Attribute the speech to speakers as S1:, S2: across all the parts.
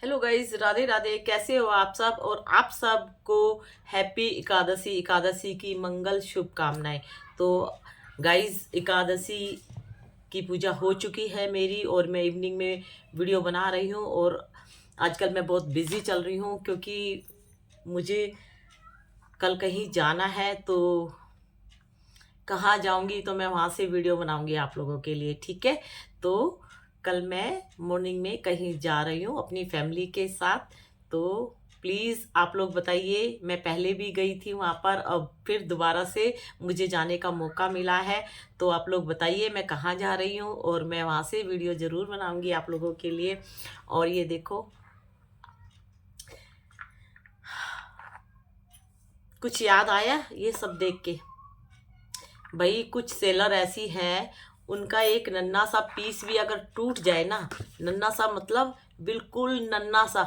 S1: Hello guys, Radhe Radhe. कैसे हो आप सब? और आप सबको हैप्पी एकादशी की मंगल शुभकामनाएं। तो गाइज, एकादशी की पूजा हो चुकी है मेरी और मैं इवनिंग में वीडियो बना रही हूँ। और आजकल मैं बहुत बिजी चल रही हूँ क्योंकि मुझे कल कहीं जाना है। तो कहाँ जाऊंगी तो मैं वहाँ से वीडियो बनाऊंगी आप लोगों के लिए, ठीक है? तो कल मैं मॉर्निंग में कहीं जा रही हूँ अपनी फैमिली के साथ। तो प्लीज़ आप लोग बताइए, मैं पहले भी गई थी वहाँ पर, अब फिर दोबारा से मुझे जाने का मौका मिला है। तो आप लोग बताइए मैं कहाँ जा रही हूँ और मैं वहाँ से वीडियो ज़रूर बनाऊंगी आप लोगों के लिए। और ये देखो, कुछ याद आया ये सब देख के। भाई, कुछ सेलर ऐसी हैं, उनका एक नन्ना सा पीस भी अगर टूट जाए ना, नन्ना सा मतलब बिल्कुल नन्ना सा,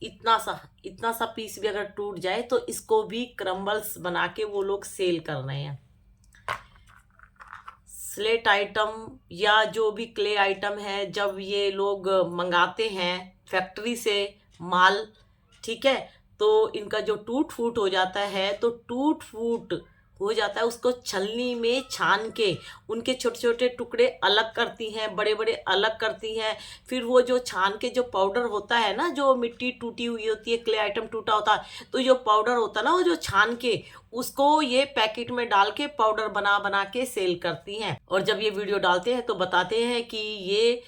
S1: इतना सा पीस भी अगर टूट जाए तो इसको भी क्रम्बल्स बना के वो लोग सेल कर रहे हैं। स्लेट आइटम या जो भी क्ले आइटम है, जब ये लोग मंगाते हैं फैक्ट्री से माल, ठीक है, तो इनका जो टूट फूट हो जाता है, तो टूट फूट हो जाता है, उसको छलनी में छान के उनके छोटे छोटे टुकड़े अलग करती हैं, बड़े बड़े अलग करती हैं। फिर वो जो छान के जो पाउडर होता है ना, जो मिट्टी टूटी हुई होती है, क्ले आइटम टूटा होता है, तो जो पाउडर होता है ना, वो जो छान के उसको ये पैकेट में डाल के पाउडर बना बना के सेल करती हैं। और जब ये वीडियो डालते हैं तो बताते हैं कि ये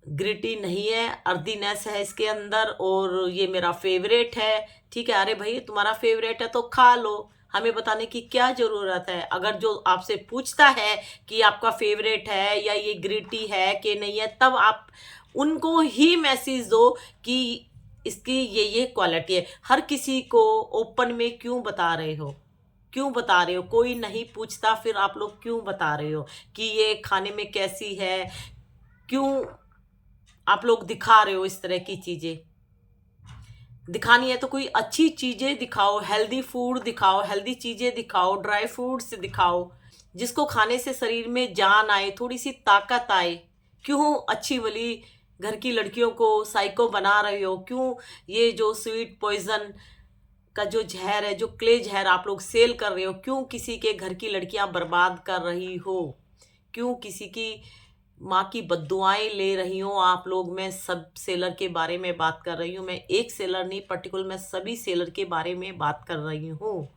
S1: ग्रिटी नहीं है, अर्दीनेस है इसके अंदर और ये मेरा फेवरेट है। ठीक है, अरे भाई तुम्हारा फेवरेट है तो खा लो, हमें बताने की क्या जरूरत है? अगर जो आपसे पूछता है कि आपका फेवरेट है या ये ग्रिटी है कि नहीं है, तब आप उनको ही मैसेज दो कि इसकी ये क्वालिटी है। हर किसी को ओपन में क्यों बता रहे हो? क्यों बता रहे हो? कोई नहीं पूछता, फिर आप लोग क्यों बता रहे हो कि ये खाने में कैसी है? क्यों आप लोग दिखा रहे हो इस तरह की चीजें? दिखानी है तो कोई अच्छी चीजें दिखाओ, हेल्दी फूड दिखाओ, हेल्दी चीजें दिखाओ, ड्राई फ्रूट्स दिखाओ, जिसको खाने से शरीर में जान आए, थोड़ी सी ताकत आए। क्यों अच्छी वाली घर की लड़कियों को साइको बना रहे हो? क्यों ये जो स्वीट पॉइजन का जो जहर है, जो क्ले जहर आप लोग सेल कर रहे हो, क्यों किसी के घर की लड़कियां बर्बाद कर रही हो? क्यों किसी की माँ की बद्दुआएं ले रही हो आप लोग? मैं सब सेलर के बारे में बात कर रही हूँ, मैं एक सेलर नहीं, पर्टिकुलर मैं सभी सेलर के बारे में बात कर रही हूँ।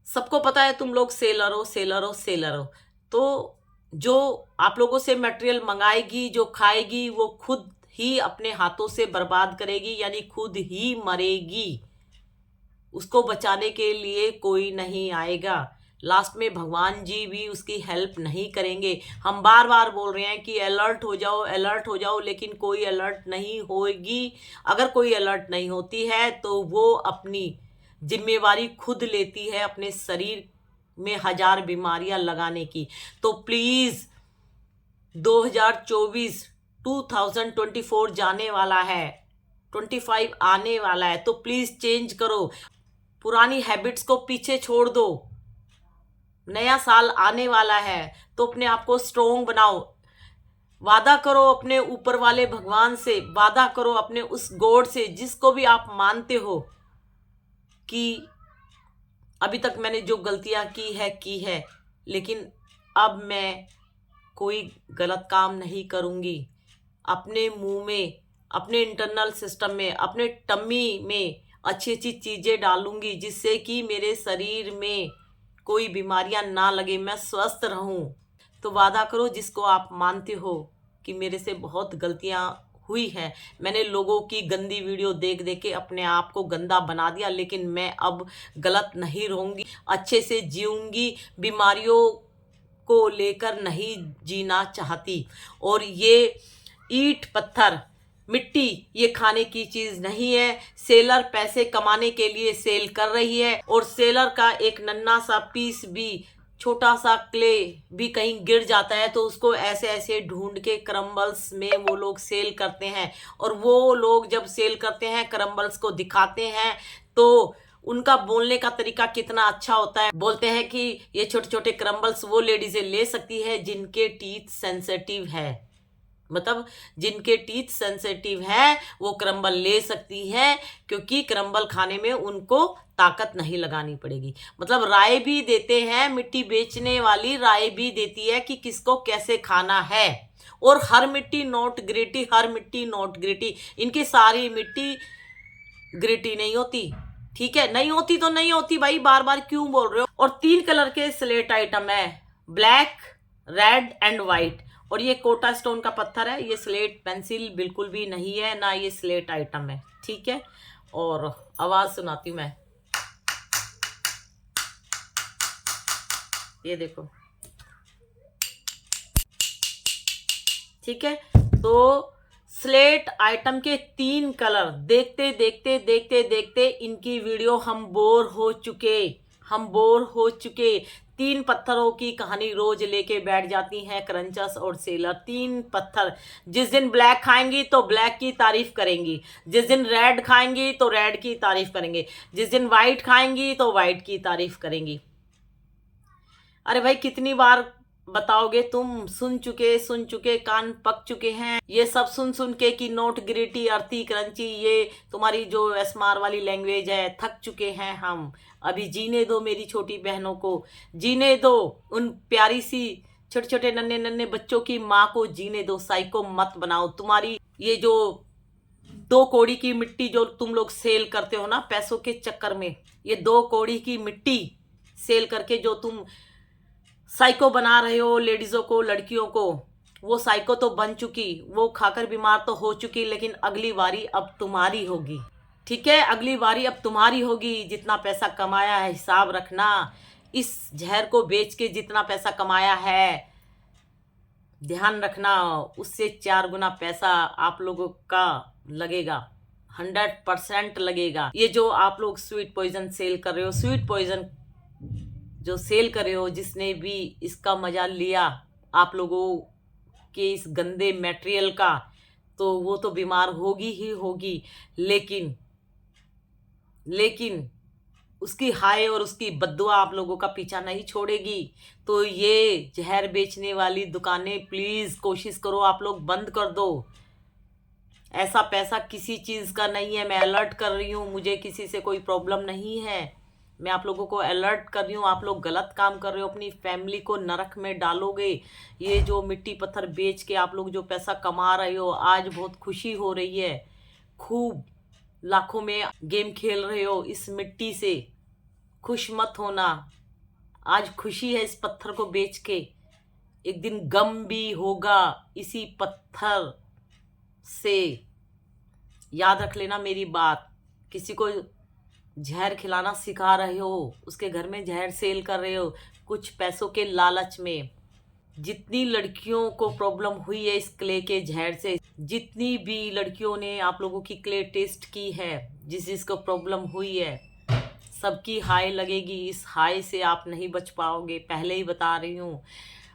S1: सबको पता है तुम लोग सेलर हो, सेलर हो, सेलर हो। तो जो आप लोगों से मटेरियल मंगाएगी, जो खाएगी, वो खुद ही अपने हाथों से बर्बाद करेगी, यानी खुद ही मरेगी। उसको बचाने के लिए कोई नहीं आएगा। लास्ट में भगवान जी भी उसकी हेल्प नहीं करेंगे। हम बार बार बोल रहे हैं कि अलर्ट हो जाओ, अलर्ट हो जाओ, लेकिन कोई अलर्ट नहीं होगी। अगर कोई अलर्ट नहीं होती है तो वो अपनी जिम्मेवारी खुद लेती है अपने शरीर में हजार बीमारियां लगाने की। तो प्लीज 2024 2024 जाने वाला है, 25 आने वाला है, तो प्लीज चेंज करो, पुरानी हैबिट्स को पीछे छोड़ दो। नया साल आने वाला है तो अपने आप को स्ट्रोंग बनाओ। वादा करो अपने ऊपर वाले भगवान से, वादा करो अपने उस गॉड से जिसको भी आप मानते हो कि अभी तक मैंने जो गलतियां की है, लेकिन अब मैं कोई गलत काम नहीं करूंगी। अपने मुंह में, अपने इंटरनल सिस्टम में, अपने टम्मी में अच्छी अच्छी चीजें डालूंगी जिससे कि मेरे शरीर में कोई बीमारियां ना लगे, मैं स्वस्थ रहूं। तो वादा करो जिसको आप मानते हो कि मेरे से बहुत गलतियां हुई हैं, मैंने लोगों की गंदी वीडियो देख देख के अपने आप को गंदा बना दिया, लेकिन मैं अब गलत नहीं रहूंगी, अच्छे से जीऊंगी, बीमारियों को लेकर नहीं जीना चाहती। और ये ईंट पत्थर मिट्टी ये खाने की चीज नहीं है। सेलर पैसे कमाने के लिए सेल कर रही है, और सेलर का एक नन्ना सा पीस भी, छोटा सा क्ले भी कहीं गिर जाता है तो उसको ऐसे ऐसे ढूंढ के क्रम्बल्स में वो लोग सेल करते हैं। और वो लोग जब सेल करते हैं, क्रम्बल्स को दिखाते हैं, तो उनका बोलने का तरीका कितना अच्छा होता है। बोलते हैं कि ये छोटे छोटे क्रम्बल्स वो लेडीजें ले सकती है जिनके टीथ सेंसिटिव है। मतलब जिनके टीथ सेंसिटिव है वो क्रम्बल ले सकती है, क्योंकि क्रम्बल खाने में उनको ताकत नहीं लगानी पड़ेगी। मतलब राय भी देते हैं, मिट्टी बेचने वाली राय भी देती है कि किसको कैसे खाना है। और हर मिट्टी नॉट ग्रेटी, हर मिट्टी नॉट ग्रेटी, इनकी सारी मिट्टी ग्रेटी नहीं होती। ठीक है, नहीं होती तो नहीं होती भाई, बार बार क्यों बोल रहे हो। और 3 कलर के स्लेट आइटम है, ब्लैक, रेड एंड व्हाइट। और ये कोटा स्टोन का पत्थर है, ये स्लेट पेंसिल बिल्कुल भी नहीं है, ना ये स्लेट आइटम है। ठीक है, और आवाज सुनाती हूं मैं, ये देखो। ठीक है, तो स्लेट आइटम के 3 कलर देखते देखते देखते देखते इनकी वीडियो हम बोर हो चुके। 3 पत्थरों की कहानी रोज लेके बैठ जाती हैं क्रंचस और सेलर। 3 पत्थर, जिस दिन ब्लैक खाएंगी तो ब्लैक की तारीफ करेंगी, जिस दिन रेड खाएंगी तो रेड की तारीफ करेंगे, जिस दिन व्हाइट खाएंगी तो व्हाइट की तारीफ करेंगी। अरे भाई कितनी बार बताओगे तुम, सुन चुके, कान पक चुके हैं ये सब सुन सुन के कि नोट ग्रिटी, अर्थी, क्रंची, ये तुम्हारी जो एस्मार वाली लैंग्वेज है, थक चुके हैं हम। अभी जीने दो मेरी छोटी बहनों को, जीने दो उन प्यारी सी छोटे छोटे नन्हे नन्हे बच्चों की माँ को जीने दो। साइको मत बनाओ। तुम्हारी ये जो 2 कौड़ी की मिट्टी जो तुम लोग सेल करते हो ना पैसों के चक्कर में, ये 2 कौड़ी की मिट्टी सेल करके जो तुम साइको बना रहे हो लेडीजों को, लड़कियों को, वो साइको तो बन चुकी, वो खाकर बीमार तो हो चुकी, लेकिन अगली बारी अब तुम्हारी होगी। ठीक है, अगली बारी अब तुम्हारी होगी। जितना पैसा कमाया है हिसाब रखना, इस जहर को बेच के जितना पैसा कमाया है ध्यान रखना, उससे 4 गुना पैसा आप लोगों का लगेगा, 100% लगेगा। ये जो आप लोग स्वीट पॉइजन सेल कर रहे हो, स्वीट पॉइजन जो सेल कर रहे हो, जिसने भी इसका मजा लिया आप लोगों के इस गंदे मटेरियल का, तो वो तो बीमार होगी ही होगी, लेकिन उसकी हाय और उसकी बद्दुआ आप लोगों का पीछा नहीं छोड़ेगी। तो ये जहर बेचने वाली दुकानें प्लीज कोशिश करो आप लोग बंद कर दो। ऐसा पैसा किसी चीज का नहीं है, मैं अलर्ट कर रही हूँ, मुझे किसी से कोई प्रॉब्लम नहीं है, मैं आप लोगों को अलर्ट कर रही हूँ। आप लोग गलत काम कर रहे हो, अपनी फैमिली को नरक में डालोगे। ये जो मिट्टी पत्थर बेच के आप लोग जो पैसा कमा रहे हो, आज बहुत खुशी हो रही है, खूब लाखों में गेम खेल रहे हो, इस मिट्टी से खुश मत होना। आज खुशी है इस पत्थर को बेच के, एक दिन गम भी होगा इसी पत्थर से। याद रख लेना मेरी बात। किसी को जहर खिलाना सिखा रहे हो, उसके घर में जहर सेल कर रहे हो कुछ पैसों के लालच में। जितनी लड़कियों को प्रॉब्लम हुई है इस क्ले के जहर से, जितनी भी लड़कियों ने आप लोगों की क्ले टेस्ट की है, जिस जिसको प्रॉब्लम हुई है, सबकी हाय लगेगी। इस हाय से आप नहीं बच पाओगे, पहले ही बता रही हूँ।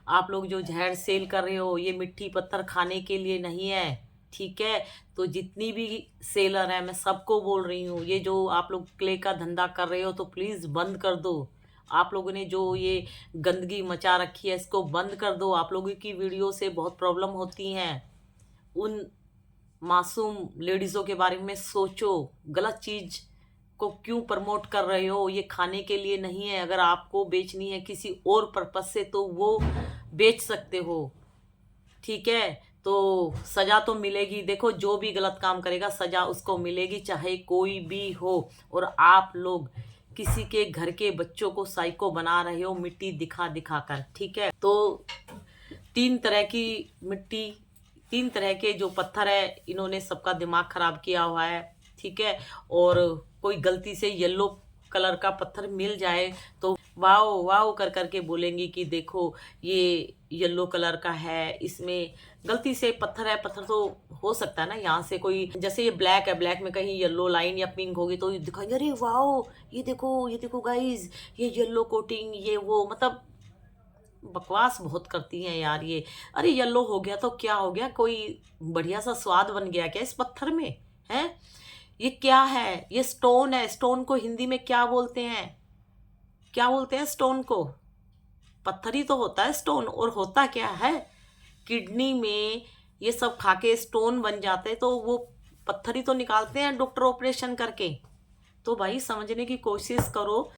S1: आप लोग जो जहर सेल कर रहे हो, ये मिट्टी पत्थर खाने के लिए नहीं है। ठीक है, तो जितनी भी सेलर है मैं सबको बोल रही हूँ, ये जो आप लोग क्ले का धंधा कर रहे हो तो प्लीज़ बंद कर दो। आप लोगों ने जो ये गंदगी मचा रखी है इसको बंद कर दो। आप लोगों की वीडियो से बहुत प्रॉब्लम होती हैं। उन मासूम लेडीज़ों के बारे में सोचो, गलत चीज़ को क्यों प्रमोट कर रहे हो। ये खाने के लिए नहीं है, अगर आपको बेचनी है किसी और पर्पज से तो वो बेच सकते हो। ठीक है, तो सज़ा तो मिलेगी। देखो, जो भी गलत काम करेगा सज़ा उसको मिलेगी, चाहे कोई भी हो। और आप लोग किसी के घर के बच्चों को साइको बना रहे हो मिट्टी दिखा दिखा कर। ठीक है, तो 3 तरह की मिट्टी, 3 तरह के जो पत्थर है, इन्होंने सबका दिमाग खराब किया हुआ है। ठीक है, और कोई गलती से येलो कलर का पत्थर मिल जाए तो वाओ वाओ कर करके बोलेंगी कि देखो ये येलो कलर का है, इसमें गलती से पत्थर है। पत्थर तो हो सकता है ना यहाँ से कोई, जैसे ये ब्लैक है, ब्लैक में कहीं येलो लाइन या पिंक होगी तो दिखाएंगे अरे वाओ ये देखो गाइज, ये येलो कोटिंग, ये वो। मतलब बकवास बहुत करती हैं यार ये। अरे येलो हो गया तो क्या हो गया, कोई बढ़िया सा स्वाद बन गया क्या इस पत्थर में है? ये क्या है? ये स्टोन है। स्टोन को हिंदी में क्या बोलते हैं? क्या बोलते हैं स्टोन को? पत्थर ही तो होता है स्टोन। और होता क्या है, किडनी में ये सब खा के स्टोन बन जाते हैं, तो वो पत्थर ही तो निकालते हैं डॉक्टर ऑपरेशन करके। तो भाई समझने की कोशिश करो।